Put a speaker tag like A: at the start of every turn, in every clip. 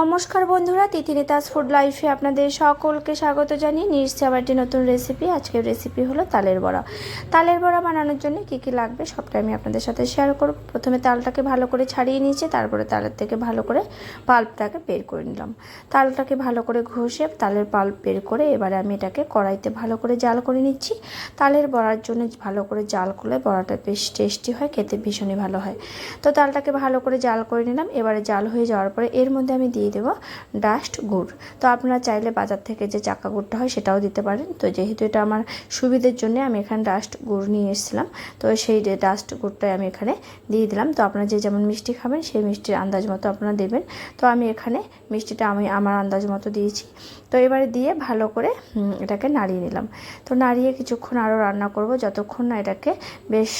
A: নমস্কার বন্ধুরা, তিথিরিতাস ফুড লাইফে আপনাদের সকলকে স্বাগত জানিয়ে নিশ্চয় আবার একটি নতুন রেসিপি। আজকের রেসিপি হলো তালের বড়া। তালের বড়া বানানোর জন্য কী কী লাগবে সবটা আমি আপনাদের সাথে শেয়ার করব। প্রথমে তালটাকে ভালো করে ছাড়িয়ে নিয়েছি, তারপরে তালের থেকে ভালো করে পাল্পটাকে বের করে নিলাম। তালটাকে ভালো করে ঘষে তালের পাল্প বের করে এবারে আমি এটাকে কড়াইতে ভালো করে জাল করে নিচ্ছি। তালের বড়ার জন্য ভালো করে জাল করলে বড়াটা বেশ টেস্টি হয়, খেতে ভীষণই ভালো হয়। তো তালটাকে ভালো করে জাল করে নিলাম। এবারে জাল হয়ে যাওয়ার পরে এর মধ্যে আমি দিয়ে দেবো ডাস্ট গুড়। তো আপনারা চাইলে বাজার থেকে যে চাকা গুড়টা হয় সেটাও দিতে পারেন। তো যেহেতু এটা আমার সুবিধের জন্য আমি এখানে ডাস্ট গুড় নিয়ে এসেছিলাম, তো সেই ডাস্ট গুড়টাই আমি এখানে দিয়ে দিলাম। তো আপনারা যে যেমন মিষ্টি খাবেন সেই মিষ্টির আন্দাজ মতো আপনারা দেবেন। তো আমি এখানে মিষ্টিটা আমার আন্দাজ মতো দিয়েছি। তো এবারে দিয়ে ভালো করে এটাকে নাড়িয়ে নিলাম। তো নাড়িয়ে কিছুক্ষণ আরও রান্না করব, যতক্ষণ না এটাকে বেশ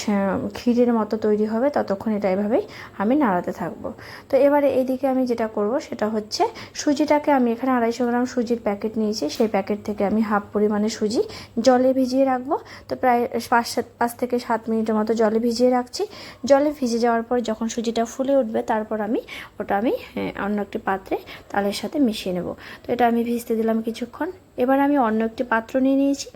A: ক্ষীরের মতো তৈরি হবে ততক্ষণ এটা এভাবেই আমি নাড়াতে থাকবো। তো এবারে এইদিকে আমি যেটা করব সেটা হচ্ছে সুজিটাকে আমি এখানে 250 গ্রাম সুজির প্যাকেট নিয়েছি। সেই প্যাকেট থেকে আমি হাফ পরিমাণে সুজি জলে ভিজিয়ে রাখবো। তো প্রায় 5 থেকে 7 মিনিটের মতো জলে ভিজিয়ে রাখছি। জলে ভিজে যাওয়ার পর যখন সুজিটা ফুলে উঠবে তারপর আমি অন্য একটি পাত্রে তালের সাথে মিশিয়ে নেব। তো এটা আমি ভিজতে দিলাম কিছুক্ষণ। এবার আমি অন্য একটি পাত্র নিয়ে নিয়েছি।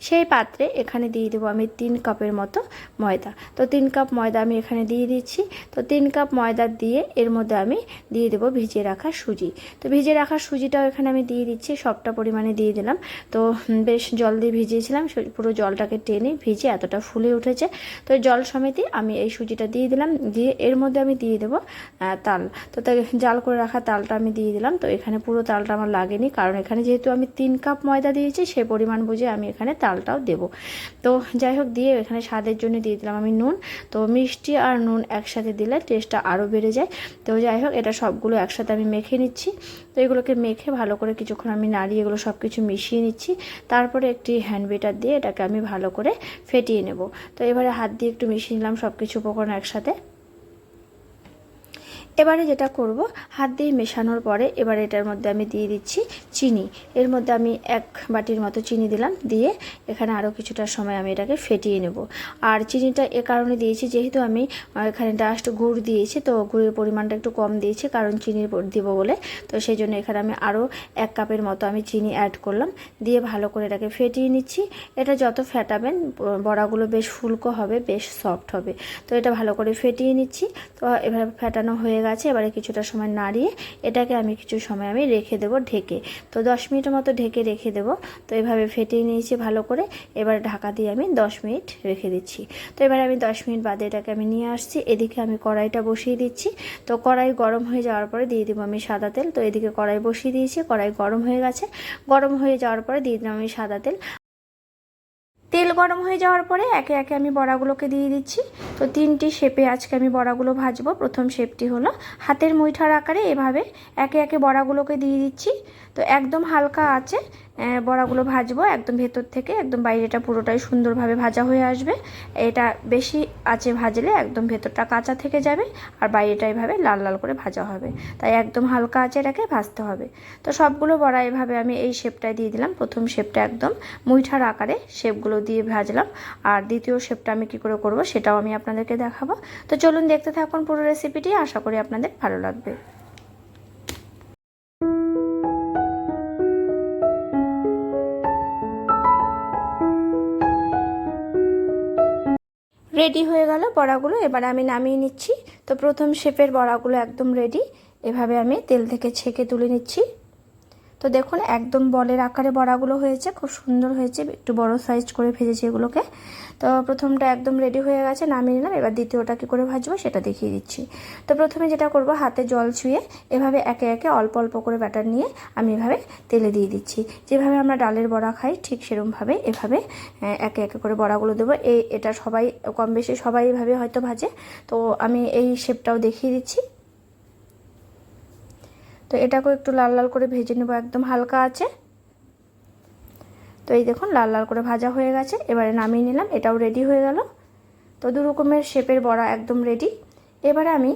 A: সেই পাত্রে এখানে দিয়ে দেবো আমি 3 কাপের মতো ময়দা। তো 3 কাপ ময়দা আমি এখানে দিয়ে দিচ্ছি। তো 3 কাপ ময়দা দিয়ে এর মধ্যে আমি দিয়ে দেবো ভিজিয়ে রাখা সুজি। তো ভিজিয়ে রাখা সুজিটাও এখানে আমি দিয়ে দিচ্ছি, সবটা পরিমাণে দিয়ে দিলাম। তো বেশ জল দিয়ে ভিজিয়েছিলাম, পুরো জলটাকে টেনে ভিজে এতটা ফুলে উঠেছে। তো জল সমেতই আমি এই সুজিটা দিয়ে দিলাম। দিয়ে এর মধ্যে আমি দিয়ে দেবো তাল। তো তাই জাল করে রাখা তালটা আমি দিয়ে দিলাম। তো এখানে পুরো তালটা আমার লাগেনি, কারণ এখানে যেহেতু আমি 3 কাপ ময়দা দিয়েছি সেই পরিমাণ বুঝে আমি এখানে তালটাও দেব। তো যাই হোক, দিয়ে এখানে স্বাদের জন্য দিয়ে দিলাম আমি নুন। তো মিষ্টি আর নুন একসাথে দিলে টেস্টটা আরও বেড়ে যায়। তো যাই হোক, এটা সবগুলো একসাথে আমি মেখে নিচ্ছি। তো এগুলোকে মেখে ভালো করে কিছুক্ষণ আমি নাড়িয়ে এগুলো সব কিছু মিশিয়ে নিচ্ছি। তারপরে একটি হ্যান্ড বিটার দিয়ে এটাকে আমি ভালো করে ফেটিয়ে নেব। তো এবারে হাত দিয়ে একটু মিশিয়ে নিলাম সব কিছু উপকরণ একসাথে। এবারে যেটা করব, হাত দিয়ে মেশানোর পরে এবারে এটার মধ্যে আমি দিয়ে দিচ্ছি চিনি। এর মধ্যে আমি 1 বাটির মতো চিনি দিলাম। দিয়ে এখানে আরও কিছুটা সময় আমি এটাকে ফেটিয়ে নেব। আর চিনিটা এ কারণে দিয়েছি, যেহেতু আমি এখানে ডাস্ট গুড় দিয়েছি, তো গুড়ের পরিমাণটা একটু কম দিয়েছি কারণ চিনি দেবো বলে। তো সেই জন্য এখানে আমি আরও 1 কাপের মতো আমি চিনি অ্যাড করলাম। দিয়ে ভালো করে এটাকে ফেটিয়ে নিচ্ছি। এটা যত ফেটাবেন বড়াগুলো বেশ ফুলকো হবে, বেশ সফট হবে। তো এটা ভালো করে ফেটিয়ে নিচ্ছি। তো এভাবে ফেটানো হয়ে গেছে। এবারে কিছুটা সময় নাড়িয়ে এটাকে আমি কিছু সময় আমি রেখে দেবো ঢেকে। তো 10 মিনিটের মতো ঢেকে রেখে দেবো। তো এভাবে ফেটিয়ে নিয়েছি ভালো করে। এবার ঢাকা দিয়ে আমি 10 মিনিট রেখে দিচ্ছি। তো এবার আমি 10 মিনিট বাদে এটাকে আমি নিয়ে আসছি। এদিকে আমি কড়াইটা বসিয়ে দিচ্ছি। তো কড়াই গরম হয়ে যাওয়ার পরে দিয়ে দেবো আমি সাদা তেল। তো এদিকে কড়াই বসিয়ে দিয়েছি, কড়াই গরম হয়ে গেছে। গরম হয়ে যাওয়ার পরে দিয়ে দিলাম আমি সাদা তেল। তেল গরম হয়ে যাওয়ার পরে একে একে আমি বড়াগুলোকে দিয়ে দিচ্ছি। তো 3টি শেপে আজকে আমি বড়াগুলো ভাজবো। প্রথম শেপটি হলো হাতের মুঠার আকারে এভাবে একে একে বড়াগুলোকে দিয়ে দিচ্ছি। তো একদম হালকা আছে বড়াগুলো ভাজবো, একদম ভেতর থেকে একদম বাইরেটা পুরোটাই সুন্দরভাবে ভাজা হয়ে আসবে। এটা বেশি আঁচে ভাজলে একদম ভেতরটা কাঁচা থেকে যাবে আর বাইরেটা এভাবে লাল লাল করে ভাজা হবে। তাই একদম হালকা আঁচে এটাকে ভাজতে হবে। তো সবগুলো বড়া এভাবে আমি এই শেপটায় দিয়ে দিলাম। প্রথম শেপটা একদম মুঠার আকারে শেপগুলো দিয়ে ভাজলাম। আর দ্বিতীয় শেপটা আমি কী করে করব সেটাও আমি আপনাদেরকে দেখাবো। তো চলুন দেখতে থাকুন পুরো রেসিপিটি, আশা করি আপনাদের ভালো লাগবে। রেডি হয়ে গেল বড়াগুলো, এবার আমি নামিয়ে নিচ্ছি। তো প্রথম শেপের বড়াগুলো একদম রেডি। এভাবে আমি তেল থেকে ছেঁকে তুলে নিচ্ছি। তো দেখুন একদম বলের আকারে বড়াগুলো হয়েছে, খুব সুন্দর হয়েছে, একটু বড় সাইজ করে ভেজেছি এগুলোকে। তো প্রথমটা একদম রেডি হয়ে গেছে, নামিয়ে নিলাম। এবার দ্বিতীয়টা কী করে ভাজবো সেটা দেখিয়ে দিচ্ছি। তো প্রথমে যেটা করব, হাতে জল ছুঁয়ে এভাবে একে একে অল্প অল্প করে ব্যাটার নিয়ে আমি এভাবে তেলে দিয়ে দিচ্ছি। যেভাবে আমরা ডালের বড়া খাই ঠিক সেরকমভাবে এভাবে একে একে করে বড়াগুলো দেবো। এটা সবাই কম বেশি সবাই এভাবে হয়তো ভাজে। তো আমি এই শেপটাও দেখিয়ে দিচ্ছি। তো এটাকেও একটু লাল লাল করে ভেজে নেব একদম হালকা আছে। তো এই দেখুন লাল লাল করে ভাজা হয়ে গেছে। এবারে নামিয়ে নিলাম, এটাও রেডি হয়ে গেল। তো 2 রকমের শেপের বড়া একদম রেডি। এবারে আমি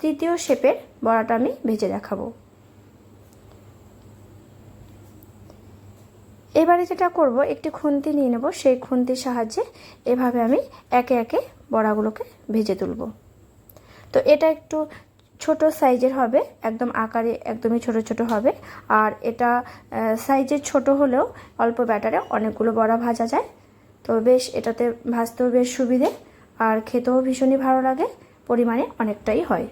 A: তৃতীয় শেপের বড়াটা আমি ভেজে দেখাবো। এবারে যেটা করব, একটি খুন্তি নিয়ে নেব। সেই খুন্তির সাহায্যে এভাবে আমি একে একে বড়াগুলোকে ভেজে তুলব। তো এটা একটু ছোট সাইজের হবে, একদম আকারে একদমই ছোট ছোট হবে। আর এটা সাইজে ছোট হলেও অল্প ব্যাটারে অনেকগুলো বড়া ভাজা যায়। তো বেশ এটাতে ভাজতেও বেশ সুবিধে, আর খেতেও ভীষণই ভালো লাগে, পরিমাণে অনেকটাই হয়।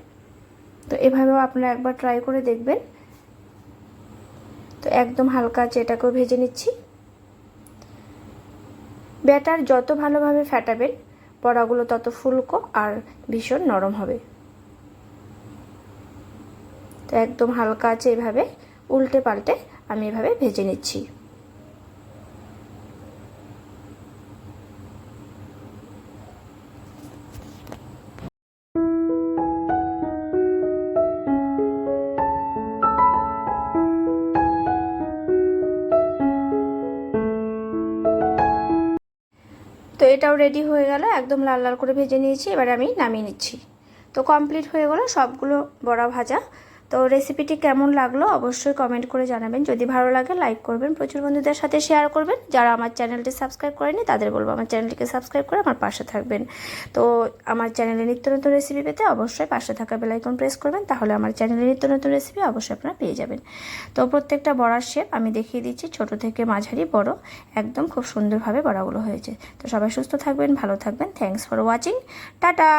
A: তো এভাবেও আপনারা একবার ট্রাই করে দেখবেন। তো একদম হালকা আছে, এটাকেও ভেজে নিচ্ছি। ব্যাটার যত ভালোভাবে ফেটাবেন বড়াগুলো তত ফুলকো আর ভীষণ নরম হবে। তো একদম হালকা আছে, এভাবে উল্টে পাল্টে আমি এভাবে ভেজে নিচ্ছি। তো এটাও রেডি হয়ে গেল, একদম লাল লাল করে ভেজে নিয়েছি। এবার আমি নামিয়ে নিচ্ছি। তো কমপ্লিট হয়ে গেল সবগুলো বড়া ভাজা। তো রেসিপিটি কেমন লাগলো অবশ্যই কমেন্ট করে জানাবেন। যদি ভালো লাগে লাইক করবেন, প্রচুর বন্ধুদের সাথে শেয়ার করবেন। যারা আমার চ্যানেলটি সাবস্ক্রাইব করেনি তাদের বলবো আমার চ্যানেলটিকে সাবস্ক্রাইব করে আমার পাশে থাকবেন। তো আমার চ্যানেলে নিত্য নতুন রেসিপি পেতে অবশ্যই পাশে থাকা বেল আইকন প্রেস করবেন, তাহলে আমার চ্যানেলে নিত্য নতুন রেসিপি অবশ্যই আপনারা পেয়ে যাবেন। তো প্রত্যেকটা বড়ার শেপ আমি দেখিয়ে দিচ্ছি, ছোট থেকে মাঝারি বড়, একদম খুব সুন্দরভাবে বড়াগুলো হয়েছে। তো সবাই সুস্থ থাকবেন, ভালো থাকবেন। Thanks for watching, tata.